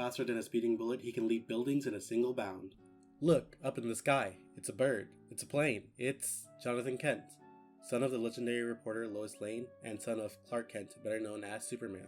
Faster than a speeding bullet, he can leap buildings in a single bound. Look, up in the sky. It's a bird. It's a plane. It's Johnathan Kent, son of the legendary reporter Lois Lane and son of Clark Kent, better known as Superman.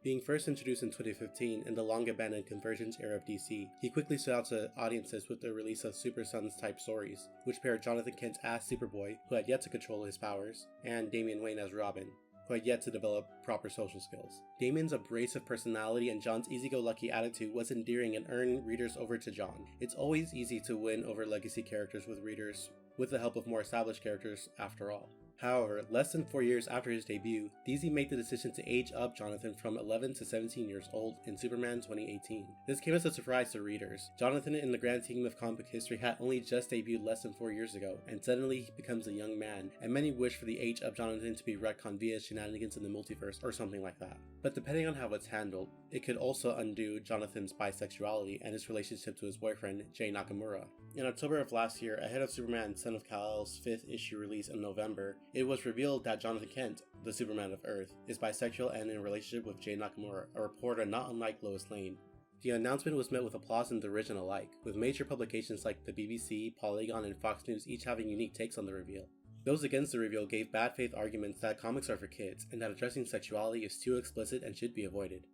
Being first introduced in 2015 in the long-abandoned Convergence era of DC, he quickly stood out to audiences with the release of Super Sons-type stories, which paired Johnathan Kent as Superboy, who had yet to control his powers, and Damian Wayne as Robin, who had yet to develop proper social skills. Damian's abrasive personality and John's easy-go-lucky attitude was endearing and earned readers over to John. It's always easy to win over legacy characters with readers, with the help of more established characters after all. However, less than 4 years after his debut, DC made the decision to age up Johnathan from 11 to 17 years old in Superman 2018. This came as a surprise to readers. Johnathan in the grand scheme of comic book history had only just debuted less than 4 years ago, and suddenly he becomes a young man, and many wish for the age up Johnathan to be retconned via shenanigans in the multiverse or something like that. But depending on how it's handled, it could also undo Johnathan's bisexuality and his relationship to his boyfriend, Jay Nakamura. In October of last year, ahead of Superman Son of Kal-El's 5th issue release in November, it was revealed that Johnathan Kent, the Superman of Earth, is bisexual and in a relationship with Jay Nakamura, a reporter not unlike Lois Lane. The announcement was met with applause and derision alike, with major publications like the BBC, Polygon, and Fox News each having unique takes on the reveal. Those against the reveal gave bad faith arguments that comics are for kids, and that addressing sexuality is too explicit and should be avoided.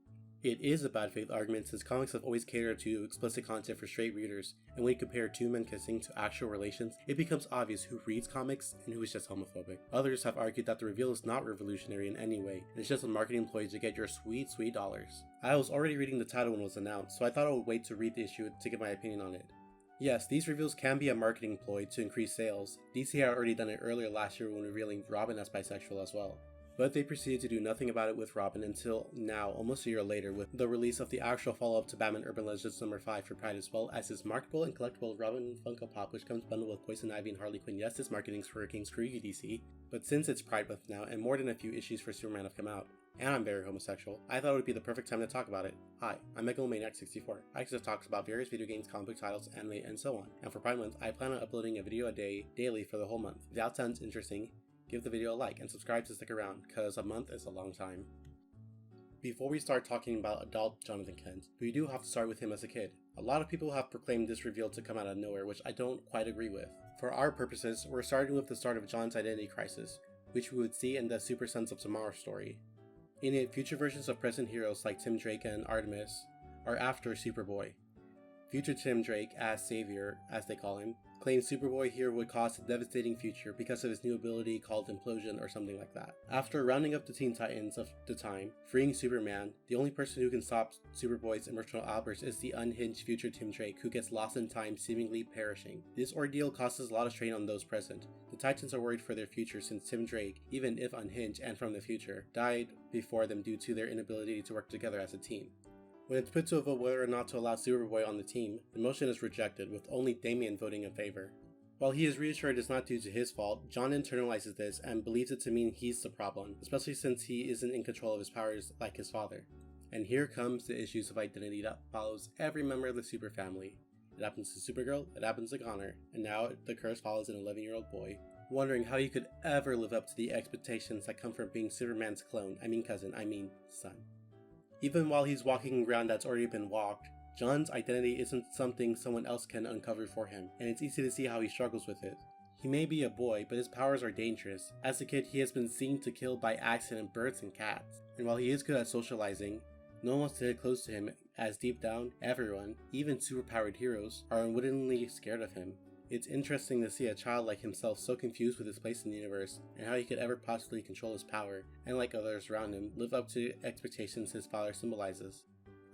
It is a bad faith argument since comics have always catered to explicit content for straight readers, and when you compare two men kissing to actual relations, it becomes obvious who reads comics and who is just homophobic. Others have argued that the reveal is not revolutionary in any way, and it's just a marketing ploy to get your sweet dollars. I was already reading the title when it was announced, so I thought I would wait to read the issue to give my opinion on it. Yes, these reveals can be a marketing ploy to increase sales. DC had already done it earlier last year when revealing Robin as bisexual as well. But they proceeded to do nothing about it with Robin until now, almost a year later, with the release of the actual follow-up to Batman Urban Legends number 5 for Pride, as well as his marketable and collectible Robin Funko Pop, which comes bundled with Poison Ivy and Harley Quinn. Yes, this marketing's for King Screw You DC, but since it's Pride Month now, and more than a few issues for Superman have come out, and I'm very homosexual, I thought it would be the perfect time to talk about it. Hi, I'm Megalomaniac64. I just talk about various video games, comic book titles, anime, and so on. And for Pride Month, I plan on uploading a video a day, daily for the whole month. If that sounds interesting, give the video a like and subscribe to stick around, cause a month is a long time. Before we start talking about adult Johnathan Kent, we do have to start with him as a kid. A lot of people have proclaimed this reveal to come out of nowhere, which I don't quite agree with. For our purposes, we're starting with the start of John's identity crisis, which we would see in the Super Sons of Tomorrow story. In it, future versions of present heroes like Tim Drake and Artemis are after Superboy. Future Tim Drake, as Savior, as they call him, claims Superboy here would cause a devastating future because of his new ability called Implosion or something like that. After rounding up the Teen Titans of the time, freeing Superman, the only person who can stop Superboy's emotional outbursts is the unhinged future Tim Drake, who gets lost in time, seemingly perishing. This ordeal causes a lot of strain on those present. The Titans are worried for their future since Tim Drake, even if unhinged and from the future, died before them due to their inability to work together as a team. When it's put to a vote whether or not to allow Superboy on the team, the motion is rejected, with only Damian voting in favor. While he is reassured it's not due to his fault, John internalizes this and believes it to mean he's the problem, especially since he isn't in control of his powers like his father. And here comes the issues of identity that follows every member of the Super family. It happens to Supergirl, it happens to Connor, and now the curse follows an 11-year-old boy, wondering how he could ever live up to the expectations that come from being Superman's clone, son. Even while he's walking ground that's already been walked, John's identity isn't something someone else can uncover for him, and it's easy to see how he struggles with it. He may be a boy, but his powers are dangerous. As a kid, he has been seen to kill by accident birds and cats, and while he is good at socializing, no one wants to get close to him, as deep down, everyone, even superpowered heroes, are unwittingly scared of him. It's interesting to see a child like himself so confused with his place in the universe and how he could ever possibly control his power, and like others around him, live up to expectations his father symbolizes.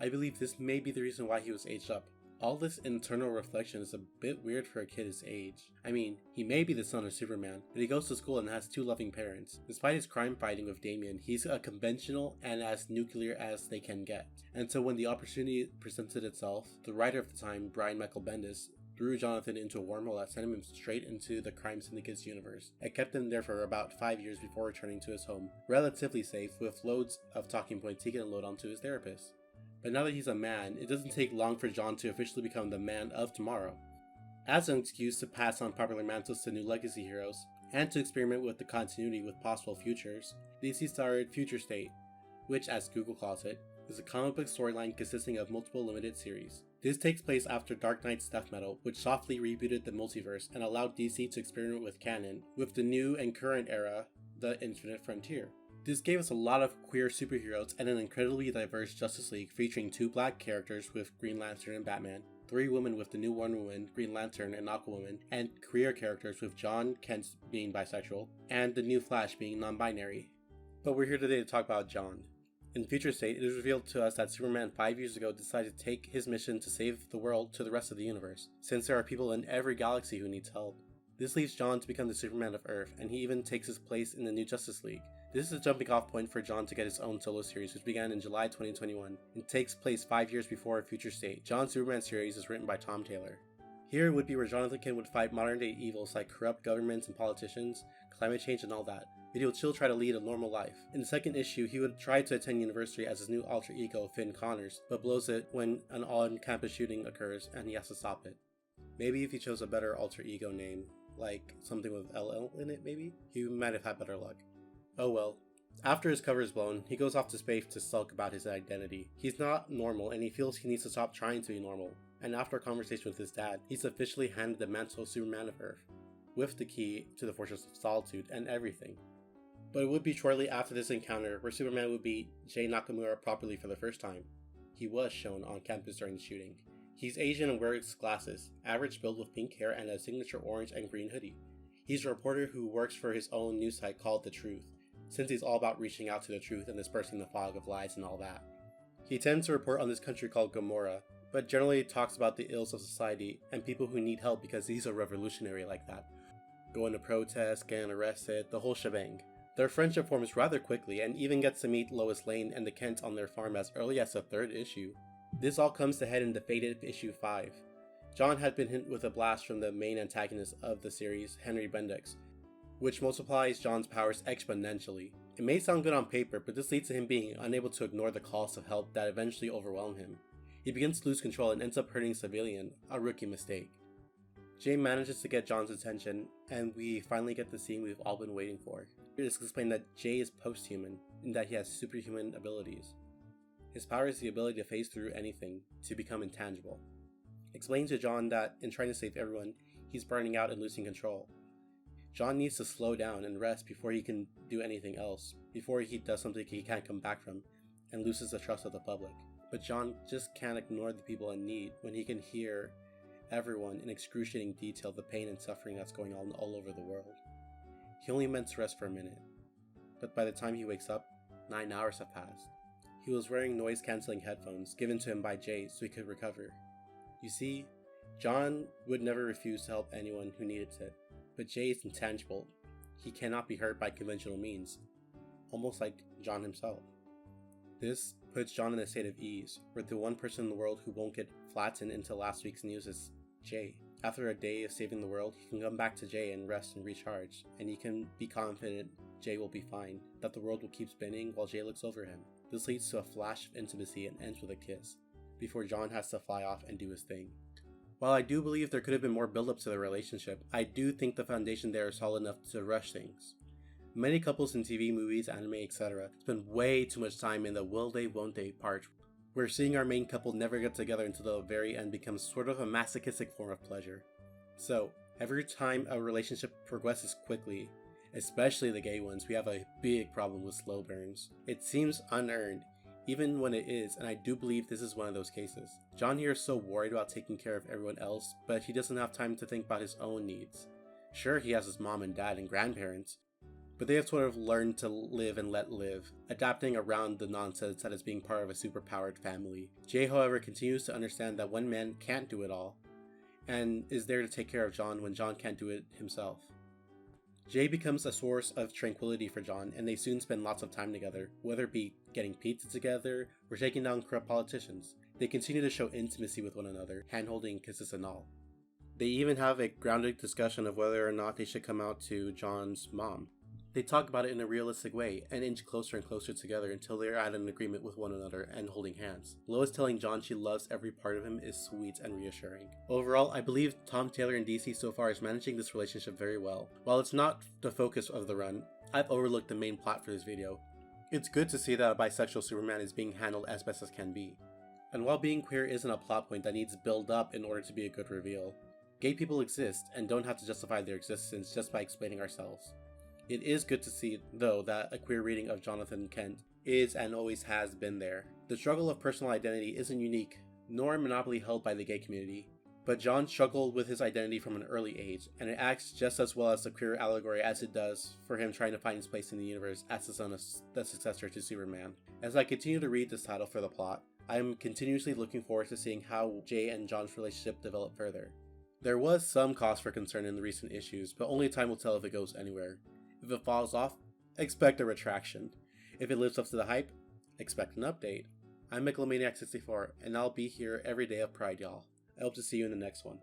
I believe this may be the reason why he was aged up. All this internal reflection is a bit weird for a kid his age. He may be the son of Superman, but he goes to school and has two loving parents. Despite his crime fighting with Damian, he's a conventional and as nuclear as they can get. And so when the opportunity presented itself, the writer of the time, Brian Michael Bendis, threw Johnathan into a wormhole that sent him straight into the Crime Syndicate's universe. It kept him there for about 5 years before returning to his home, relatively safe, with loads of talking points he can unload onto his therapist. But now that he's a man, it doesn't take long for John to officially become the man of tomorrow. As an excuse to pass on popular mantles to new legacy heroes, and to experiment with the continuity with possible futures, DC started Future State, which, as Google calls it, is a comic book storyline consisting of multiple limited series. This takes place after Dark Knight's Death Metal, which softly rebooted the multiverse and allowed DC to experiment with canon with the new and current era, the Infinite Frontier. This gave us a lot of queer superheroes and an incredibly diverse Justice League featuring 2 black characters with Green Lantern and Batman, 3 women with the new Wonder Woman, Green Lantern, and Aquawoman, and queer characters with John Kent being bisexual, and the new Flash being non-binary. But we're here today to talk about John. In Future State, it is revealed to us that Superman 5 years ago decided to take his mission to save the world to the rest of the universe, since there are people in every galaxy who needs help. This leads John to become the Superman of Earth, and he even takes his place in the new Justice League. This is a jumping off point for John to get his own solo series, which began in July 2021 and takes place 5 years before Future State. John's Superman series is written by Tom Taylor. Here would be where Johnathan Kent would fight modern day evils like corrupt governments and politicians, climate change and all that, but he would still try to lead a normal life. In the second issue, he would try to attend university as his new alter ego, Finn Connors, but blows it when an on-campus shooting occurs and he has to stop it. Maybe if he chose a better alter ego name, like something with LL in it maybe, he might have had better luck. Oh well. After his cover is blown, he goes off to space to sulk about his identity. He's not normal and he feels he needs to stop trying to be normal. And after a conversation with his dad, he's officially handed the mantle of Superman of Earth, with the key to the Fortress of Solitude and everything. But it would be shortly after this encounter where Superman would meet Jay Nakamura properly for the first time. He was shown on campus during the shooting. He's Asian and wears glasses, average build with pink hair and a signature orange and green hoodie. He's a reporter who works for his own news site called The Truth, since he's all about reaching out to the truth and dispersing the fog of lies and all that. He tends to report on this country called Gomorrah, but generally talks about the ills of society and people who need help because he's a revolutionary like that. Going to protest, getting arrested, the whole shebang. Their friendship forms rather quickly and even gets to meet Lois Lane and the Kents on their farm as early as the 3rd issue. This all comes to head in the fated issue 5. John had been hit with a blast from the main antagonist of the series, Henry Bendix, which multiplies John's powers exponentially. It may sound good on paper, but this leads to him being unable to ignore the calls of help that eventually overwhelm him. He begins to lose control and ends up hurting a civilian, a rookie mistake. Jay manages to get John's attention, and we finally get the scene we've all been waiting for. It is explained that Jay is post-human, and that he has superhuman abilities. His power is the ability to phase through anything, to become intangible. Explain to John that, in trying to save everyone, he's burning out and losing control. John needs to slow down and rest before he can do anything else, before he does something he can't come back from, and loses the trust of the public. But John just can't ignore the people in need when he can hear everyone in excruciating detail the pain and suffering that's going on all over the world. He only meant to rest for a minute, but by the time he wakes up, 9 hours have passed. He was wearing noise-canceling headphones given to him by Jay so he could recover. You see, John would never refuse to help anyone who needed it, but Jay is intangible. He cannot be hurt by conventional means, almost like John himself. This puts John in a state of ease, where the one person in the world who won't get flattened into last week's news is Jay. After a day of saving the world, he can come back to Jay and rest and recharge, and he can be confident Jay will be fine, that the world will keep spinning while Jay looks over him. This leads to a flash of intimacy and ends with a kiss, before John has to fly off and do his thing. While I do believe there could have been more build-up to the relationship, I do think the foundation there is solid enough to rush things. Many couples in TV, movies, anime, etc. spend way too much time in the will they, won't they part. We're seeing our main couple never get together until the very end becomes sort of a masochistic form of pleasure. So, every time a relationship progresses quickly, especially the gay ones, we have a big problem with slow burns. It seems unearned, even when it is, and I do believe this is one of those cases. John here is so worried about taking care of everyone else, but he doesn't have time to think about his own needs. Sure, he has his mom and dad and grandparents, but they have sort of learned to live and let live, adapting around the nonsense that is being part of a superpowered family. Jay, however, continues to understand that one man can't do it all, and is there to take care of John when John can't do it himself. Jay becomes a source of tranquility for John, and they soon spend lots of time together, whether it be getting pizza together or taking down corrupt politicians. They continue to show intimacy with one another, hand-holding, kisses and all. They even have a grounded discussion of whether or not they should come out to John's mom. They talk about it in a realistic way and inch closer and closer together until they're at an agreement with one another and holding hands. Lois telling John she loves every part of him is sweet and reassuring. Overall, I believe Tom Taylor in DC so far is managing this relationship very well. While it's not the focus of the run, I've overlooked the main plot for this video. It's good to see that a bisexual Superman is being handled as best as can be. And while being queer isn't a plot point that needs build up in order to be a good reveal, gay people exist and don't have to justify their existence just by explaining ourselves. It is good to see, though, that a queer reading of Johnathan Kent is and always has been there. The struggle of personal identity isn't unique, nor a monopoly held by the gay community. But John struggled with his identity from an early age, and it acts just as well as the queer allegory as it does for him trying to find his place in the universe as the son of the successor to Superman. As I continue to read this title for the plot, I am continuously looking forward to seeing how Jay and John's relationship develop further. There was some cause for concern in the recent issues, but only time will tell if it goes anywhere. If it falls off, expect a retraction. If it lives up to the hype, expect an update. I'm Megalomaniac64, and I'll be here every day of Pride, y'all. I hope to see you in the next one.